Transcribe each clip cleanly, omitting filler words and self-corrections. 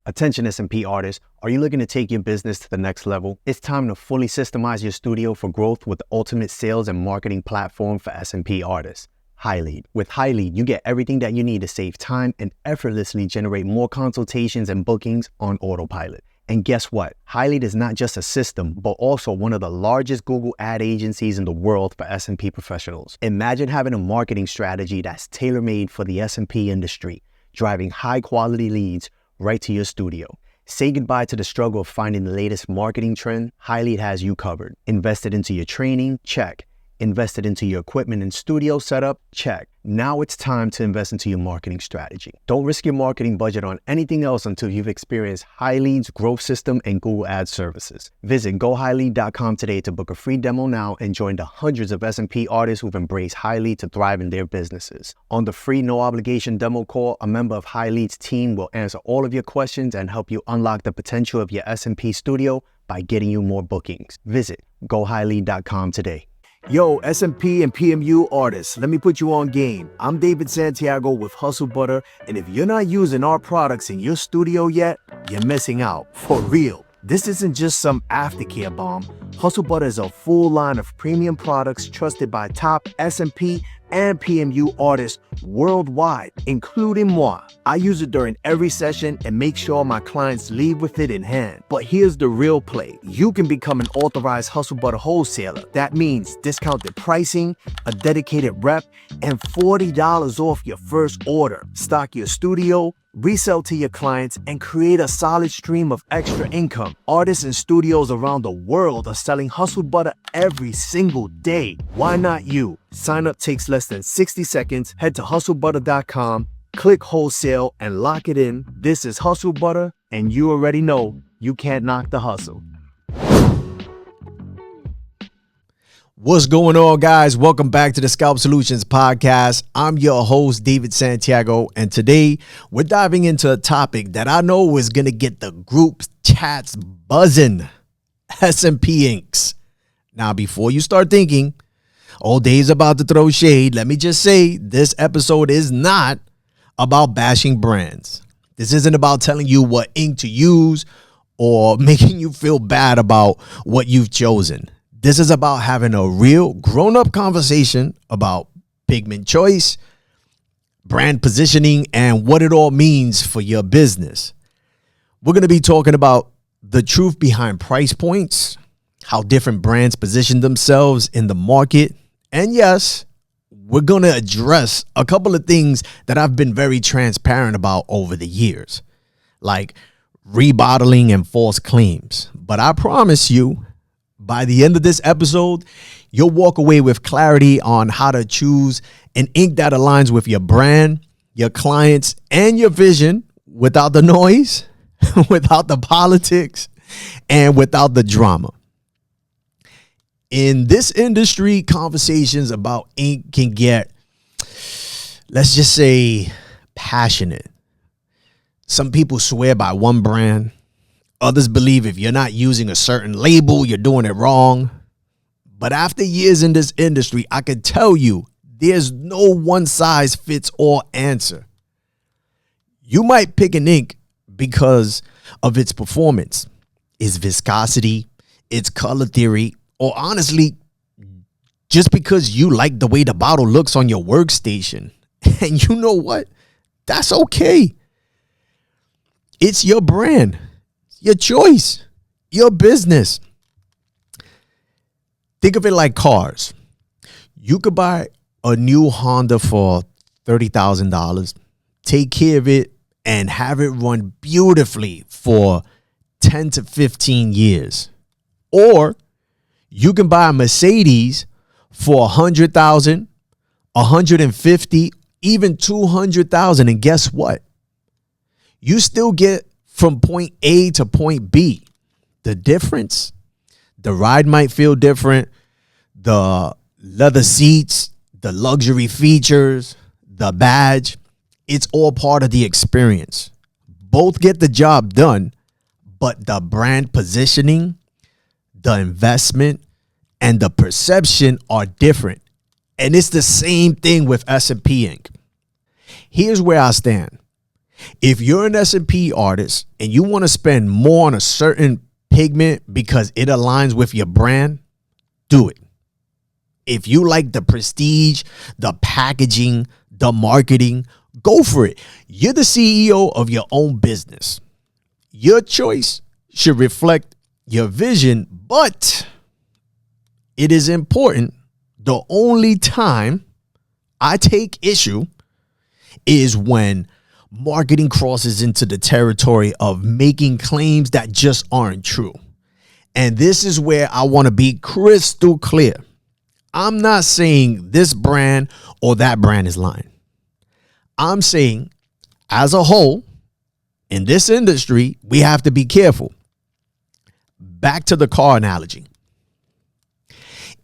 Attention SMP artists, are you looking to take your business to the next level? It's time to fully systemize your studio for growth with the ultimate sales and marketing platform for SMP artists, HighLead. With HighLead, you get everything that you need to save time and effortlessly generate more consultations and bookings on autopilot. And guess what? HighLead is not just a system, but also one of the largest Google ad agencies in the world for SMP professionals. Imagine having a marketing strategy that's tailor-made for the SMP industry, driving high-quality leads right to your studio. Say goodbye to the struggle of finding the latest marketing trend. HighLead has you covered. Invested into your training? Check. Invested into your equipment and studio setup? Check. Now it's time to invest into your marketing strategy. Don't risk your marketing budget on anything else until you've experienced HighLead's growth system and Google Ads services. Visit GoHighLead.com today to book a free demo now and join the hundreds of SMP artists who've embraced HighLead to thrive in their businesses. On the free no-obligation demo call, a member of HighLead's team will answer all of your questions and help you unlock the potential of your SMP studio by getting you more bookings. Visit GoHighLead.com today. Yo, SMP and PMU artists, let me put you on game. I'm David Santiago with Hustle Butter, and if you're not using our products in your studio yet, you're missing out. For real. This isn't just some aftercare bomb. Hustle Butter is a full line of premium products trusted by top SMP and PMU artists worldwide, including moi. I use it during every session and make sure my clients leave with it in hand. But here's the real play. You can become an authorized Hustle Butter wholesaler. That means discounted pricing, a dedicated rep, and $40 off your first order. Stock your studio, resell to your clients, and create a solid stream of extra income. Artists and studios around the world are selling Hustle Butter every single day. Why not you? Sign up takes less than 60 seconds. Head to hustlebutter.com, click wholesale, and lock it in. This is Hustle Butter, and you already know you can't knock the hustle. What's going on, guys? Welcome back to the Scalp Solutions Podcast. I'm your host, David Santiago, and today we're diving into a topic that I know is going to get the group chats buzzing. SMP inks. Now, before you start thinking, oh, Dave's about to throw shade, let me just say this episode is not about bashing brands. This isn't about telling you what ink to use or making you feel bad about what you've chosen. This is about having a real grown-up conversation about pigment choice, brand positioning, and what it all means for your business. We're going to be talking about the truth behind price points, how different brands position themselves in the market, and yes, we're going to address a couple of things that I've been very transparent about over the years, like rebottling and false claims. But I promise you, by the end of this episode, you'll walk away with clarity on how to choose an ink that aligns with your brand, your clients, and your vision without the noise, without the politics, and without the drama. In this industry, conversations about ink can get, let's just say, passionate. Some people swear by one brand. Others believe if you're not using a certain label, you're doing it wrong. But after years in this industry, I can tell you there's no one size fits all answer. You might pick an ink because of its performance, its viscosity, its color theory, or honestly, just because you like the way the bottle looks on your workstation. And you know what? That's okay. It's your brand. Your choice, your business. Think of it like cars. You could buy a new Honda for $30,000, take care of it, and have it run beautifully for 10 to 15 years. Or you can buy a Mercedes for $100,000, $150,000, even $200,000, and guess what? You still get from point A to point B. The difference, the ride might feel different. The leather seats, the luxury features, the badge, it's all part of the experience. Both get the job done, but the brand positioning, the investment, and the perception are different. And it's the same thing with SMP Inc. Here's where I stand. If you're an SMP artist and you want to spend more on a certain pigment because it aligns with your brand, do it. If you like the prestige, the packaging, the marketing, go for it. You're the CEO of your own business. Your choice should reflect your vision, but it is important. The only time I take issue is when marketing crosses into the territory of making claims that just aren't true. And this is where I want to be crystal clear. I'm not saying this brand or that brand is lying. I'm saying as a whole, in this industry, we have to be careful. Back to the car analogy.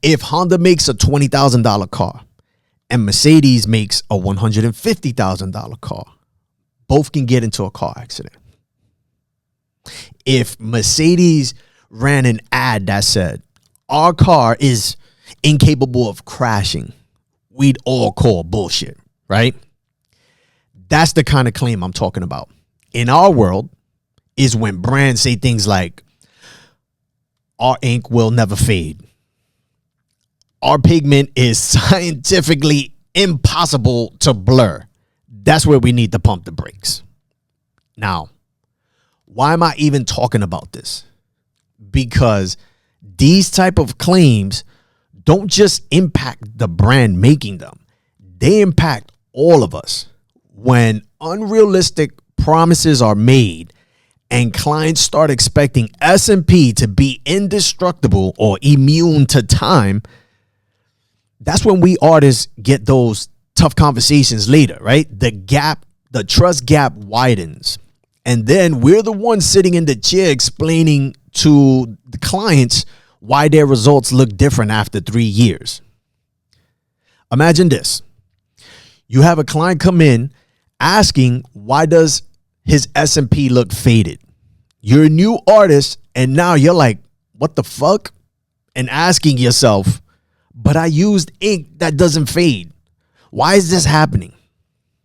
If Honda makes a $20,000 car and Mercedes makes a $150,000 car, both can get into a car accident. If Mercedes ran an ad that said, our car is incapable of crashing, we'd all call bullshit, right? That's the kind of claim I'm talking about. In our world is when brands say things like, our ink will never fade. Our pigment is scientifically impossible to blur. That's where we need to pump the brakes. Now, why am I even talking about this? Because these type of claims don't just impact the brand making them. They impact all of us. When unrealistic promises are made and clients start expecting SMP to be indestructible or immune to time, that's when we artists get those tough conversations later, right? The trust gap widens. And then we're the ones sitting in the chair explaining to the clients why their results look different after 3 years. Imagine this. You have a client come in asking, why does his SMP look faded? You're a new artist, and now you're like, what the fuck? And asking yourself, but I used ink that doesn't fade. Why is this happening?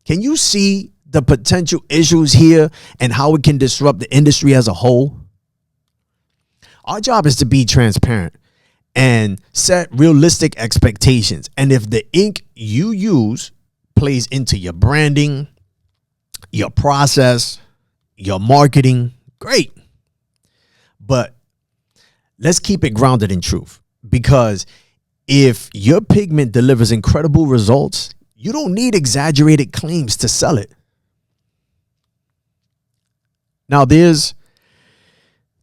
Can you see the potential issues here and how it can disrupt the industry as a whole? Our job is to be transparent and set realistic expectations. And if the ink you use plays into your branding, your process, your marketing, great. But let's keep it grounded in truth, because if your pigment delivers incredible results, you don't need exaggerated claims to sell it. Now, there's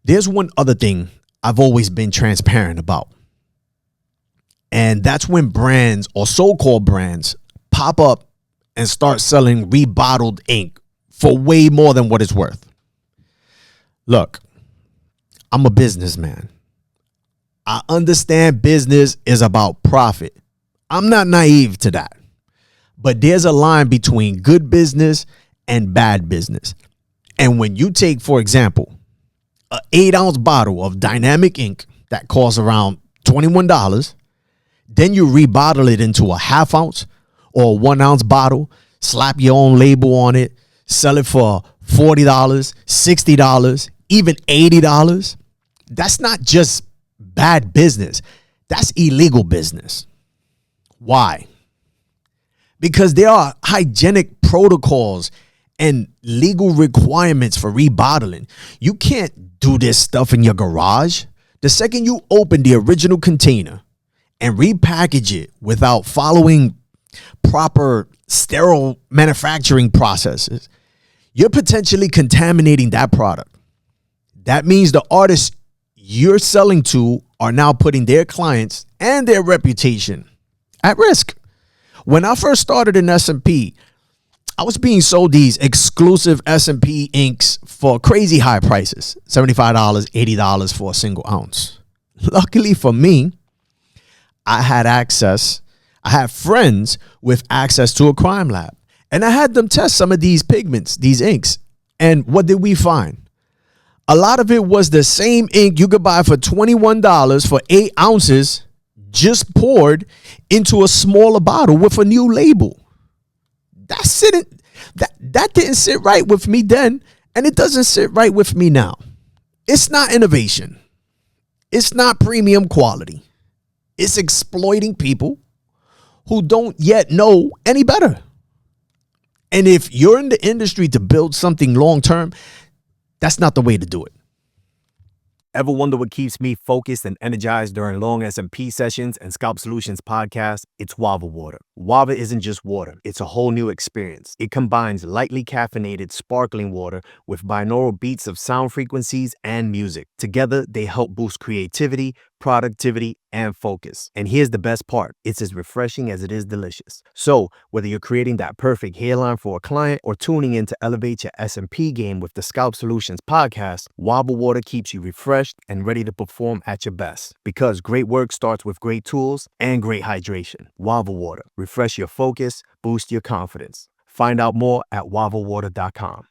one other thing I've always been transparent about. And that's when brands or so-called brands pop up and start selling rebottled ink for way more than what it's worth. Look, I'm a businessman. I understand business is about profit. I'm not naive to that. But there's a line between good business and bad business. And when you take, for example, an 8-ounce bottle of dynamic ink that costs around $21, then you rebottle it into a 1/2 ounce or a 1-ounce bottle, slap your own label on it, sell it for $40, $60, even $80. That's not just bad business. That's illegal business. Why? Because there are hygienic protocols and legal requirements for rebottling. You can't do this stuff in your garage. The second you open the original container and repackage it without following proper sterile manufacturing processes, you're potentially contaminating that product. That means the artists you're selling to are now putting their clients and their reputation at risk. When I first started in SMP, I was being sold these exclusive SMP inks for crazy high prices, $75, $80 for a single ounce. Luckily for me, I had friends with access to a crime lab, and I had them test some of these pigments, these inks. And what did we find? A lot of it was the same ink you could buy for $21 for 8 ounces, just poured into a smaller bottle with a new label. That didn't sit right with me then, and it doesn't sit right with me now. It's not innovation. It's not premium quality. It's exploiting people who don't yet know any better. And if you're in the industry to build something long term, that's not the way to do it. Ever wonder what keeps me focused and energized during long SMP sessions and Scalp Solutions Podcast? It's Wava Water. Wava isn't just water. It's a whole new experience. It combines lightly caffeinated sparkling water with binaural beats of sound frequencies and music. Together, they help boost creativity, productivity, and focus. And here's the best part. It's as refreshing as it is delicious. So whether you're creating that perfect hairline for a client or tuning in to elevate your SMP game with the Scalp Solutions Podcast, Wava Water keeps you refreshed and ready to perform at your best. Because great work starts with great tools and great hydration. Wava Water. Refresh your focus, boost your confidence. Find out more at wavawater.com.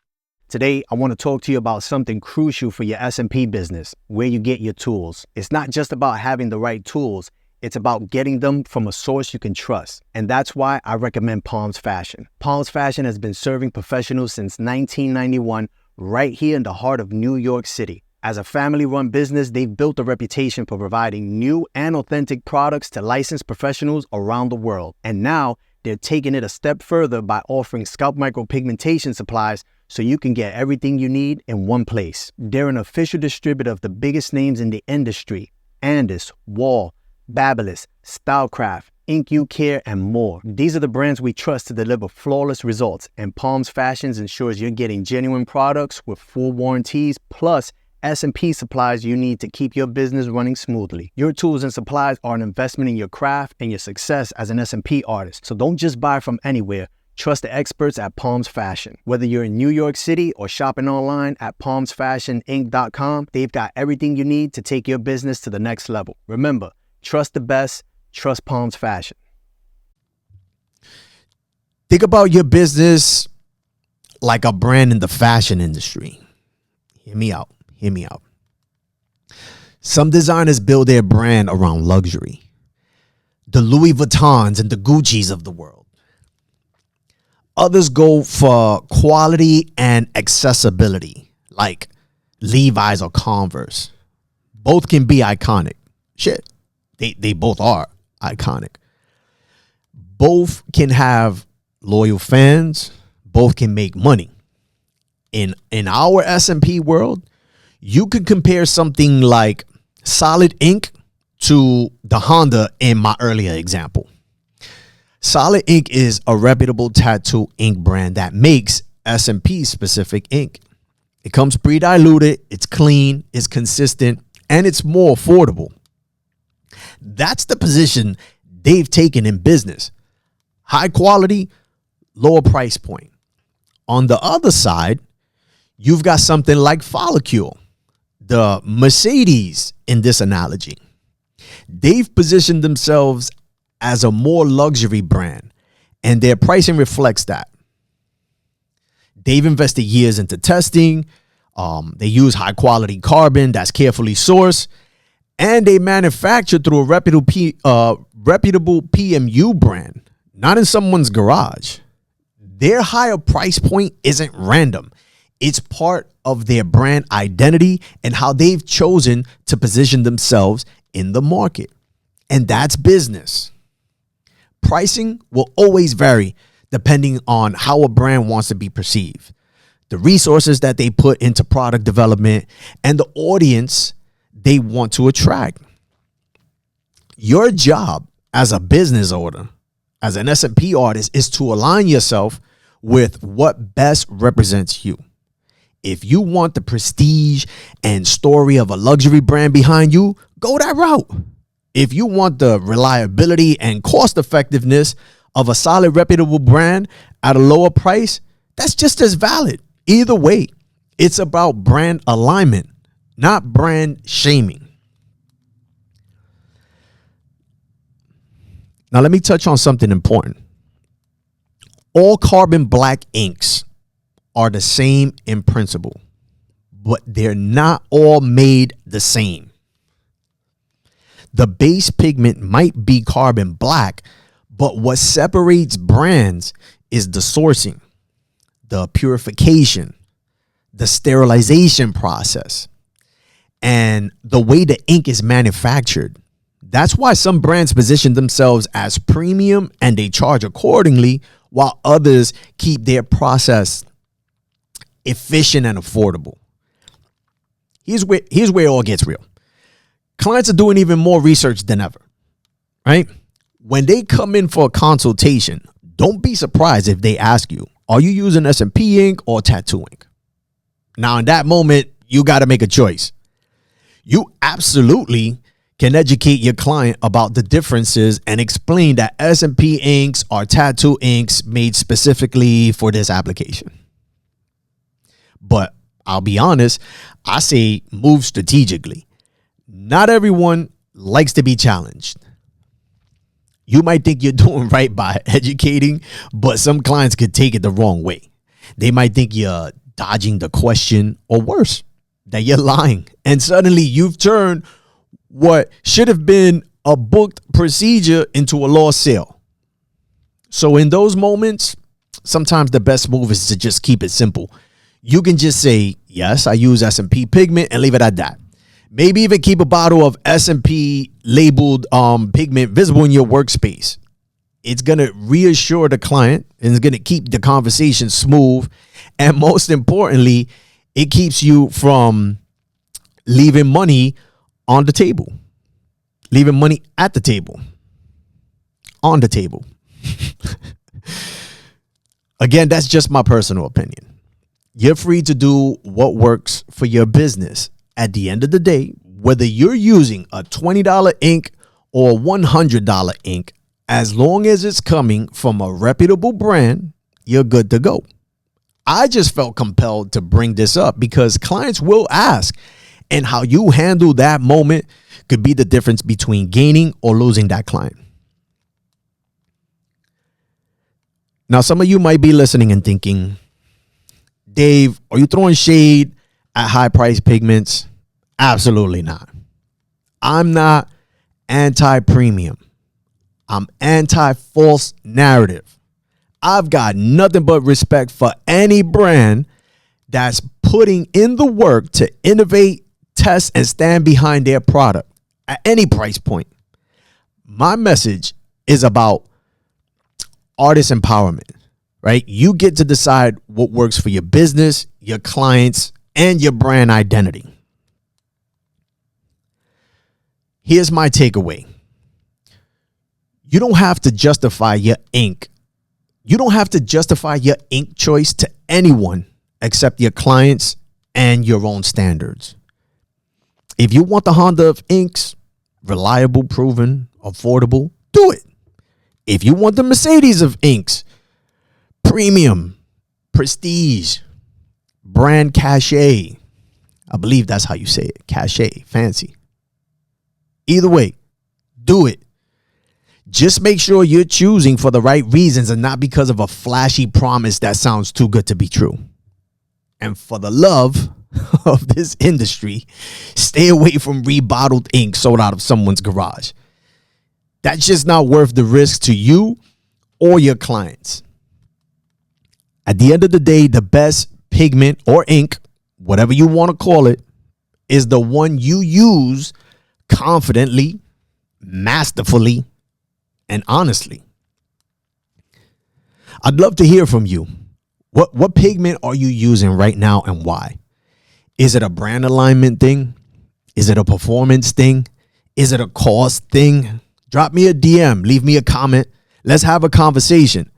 Today, I want to talk to you about something crucial for your SMP business, where you get your tools. It's not just about having the right tools, it's about getting them from a source you can trust. And that's why I recommend Palms Fashion. Palms Fashion has been serving professionals since 1991, right here in the heart of New York City. As a family-run business, they've built a reputation for providing new and authentic products to licensed professionals around the world. And now, they're taking it a step further by offering scalp micropigmentation supplies so you can get everything you need in one place. They're an official distributor of the biggest names in the industry: Andis, Wall, Babyliss, Stylecraft, Ink You Care, and more. These are the brands we trust to deliver flawless results, and Palms Fashions ensures you're getting genuine products with full warranties, plus SMP supplies you need to keep your business running smoothly. Your tools and supplies are an investment in your craft and your success as an SMP artist. So don't just buy from anywhere. Trust the experts at Palms Fashion. Whether you're in New York City or shopping online at palmsfashioninc.com, they've got everything you need to take your business to the next level. Remember, trust the best, trust Palms Fashion. Think about your business like a brand in the fashion industry. Hear me out. Hear me out. Some designers build their brand around luxury. The Louis Vuittons and the Guccis of the world. Others go for quality and accessibility, like Levi's or Converse. Both can be iconic. Shit, they both are iconic. Both can have loyal fans. Both can make money. In our SMP world, you could compare something like Solid Ink to the Honda in my earlier example. Solid Ink is a reputable tattoo ink brand that makes SMP specific ink. It comes pre-diluted, it's clean, it's consistent, and it's more affordable. That's the position they've taken in business. High quality, lower price point. On the other side, you've got something like Follicule, the Mercedes in this analogy. They've positioned themselves as a more luxury brand, and their pricing reflects that. They've invested years into testing. They use high quality carbon that's carefully sourced, and they manufacture through a reputable PMU brand, not in someone's garage. Their higher price point isn't random. It's part of their brand identity and how they've chosen to position themselves in the market. And that's business. Pricing will always vary depending on how a brand wants to be perceived, the resources that they put into product development, and the audience they want to attract. Your job as a business owner, as an SMP artist, is to align yourself with what best represents you. If you want the prestige and story of a luxury brand behind you, go that route. If you want the reliability and cost effectiveness of a solid, reputable brand at a lower price, that's just as valid. Either way, it's about brand alignment, not brand shaming. Now, let me touch on something important. All carbon black inks are the same in principle, but they're not all made the same. The base pigment might be carbon black, but what separates brands is the sourcing. the purification, the sterilization process, and the way the ink is manufactured. That's why some brands position themselves as premium and they charge accordingly, while others keep their process efficient and affordable. Here's where it all gets real. Clients are doing even more research than ever, right? When they come in for a consultation, don't be surprised if they ask you, are you using SMP ink or tattoo ink? Now, in that moment, you got to make a choice. You absolutely can educate your client about the differences and explain that SMP inks are tattoo inks made specifically for this application. But I'll be honest, I say move strategically. Not everyone likes to be challenged. You might think you're doing right by educating, but some clients could take it the wrong way. They might think you're dodging the question, or worse, that you're lying. And suddenly you've turned what should have been a booked procedure into a lost sale. So in those moments, sometimes the best move is to just keep it simple. You can just say, yes, I use SMP pigment, and leave it at that. Maybe even keep a bottle of SMP labeled pigment visible in your workspace. It's going to reassure the client and it's going to keep the conversation smooth. And most importantly, it keeps you from leaving money on the table, leaving money at the table, on the table. Again, that's just my personal opinion. You're free to do what works for your business. At the end of the day, whether you're using a $20 ink or $100 ink, as long as it's coming from a reputable brand, you're good to go. I just felt compelled to bring this up because clients will ask, and how you handle that moment could be the difference between gaining or losing that client. Now, some of you might be listening and thinking, Dave, are you throwing shade at high price pigments? Absolutely not. I'm not anti-premium. I'm anti-false narrative. I've got nothing but respect for any brand that's putting in the work to innovate, test, and stand behind their product at any price point. My message is about artist empowerment, right? You get to decide what works for your business, your clients, and your brand identity. Here's my takeaway. You don't have to justify your ink. You don't have to justify your ink choice to anyone except your clients and your own standards. If you want the Honda of inks, reliable, proven, affordable, do it. If you want the Mercedes of inks, premium, prestige, brand cachet, I believe that's how you say it, cachet, fancy. Either way, do it. Just make sure you're choosing for the right reasons and not because of a flashy promise that sounds too good to be true. And for the love of this industry, stay away from rebottled ink sold out of someone's garage. That's just not worth the risk to you or your clients. At the end of the day, the best pigment or ink, whatever you want to call it, is the one you use confidently, masterfully, and honestly. I'd love to hear from you. What pigment are you using right now and why? Is it a brand alignment thing? Is it a performance thing? Is it a cost thing? Drop me a DM, leave me a comment. Let's have a conversation.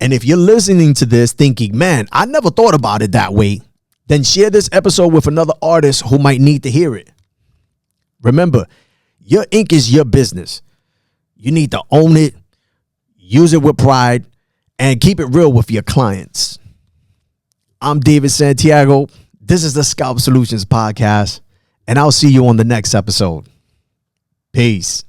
And if you're listening to this thinking, man, I never thought about it that way, then share this episode with another artist who might need to hear it. Remember, your ink is your business. You need to own it, use it with pride, and keep it real with your clients. I'm David Santiago. This is the Scalp Solutions Podcast, and I'll see you on the next episode. Peace.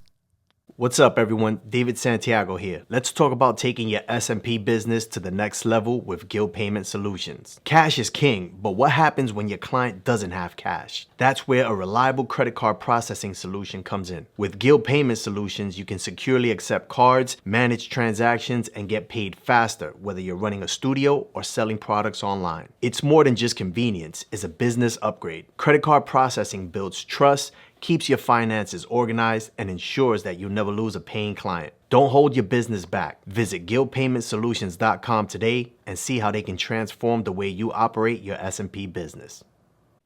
What's up, everyone? David Santiago here. Let's talk about taking your SMP business to the next level with Guild Payment Solutions. Cash is king, but what happens when your client doesn't have cash? That's where a reliable credit card processing solution comes in. With Guild Payment Solutions, you can securely accept cards, manage transactions, and get paid faster, whether you're running a studio or selling products online. It's more than just convenience, it's a business upgrade. Credit card processing builds trust, keeps your finances organized, and ensures that you never lose a paying client. Don't hold your business back. Visit guildpaymentsolutions.com today and see how they can transform the way you operate your SMP business.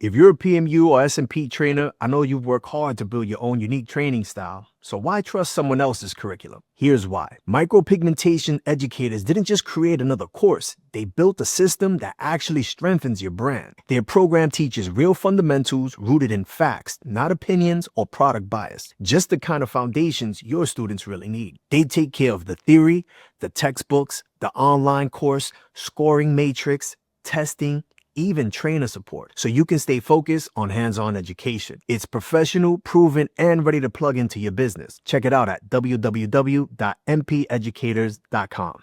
If you're a PMU or SMP trainer, I know you've worked hard to build your own unique training style. So why trust someone else's curriculum? Here's why. Micropigmentation educators didn't just create another course. They built a system that actually strengthens your brand. Their program teaches real fundamentals rooted in facts, not opinions or product bias. Just the kind of foundations your students really need. They take care of the theory, the textbooks, the online course, scoring matrix, testing, even trainer support, so you can stay focused on hands-on education. It's professional, proven, and ready to plug into your business. Check it out at www.mpeducators.com.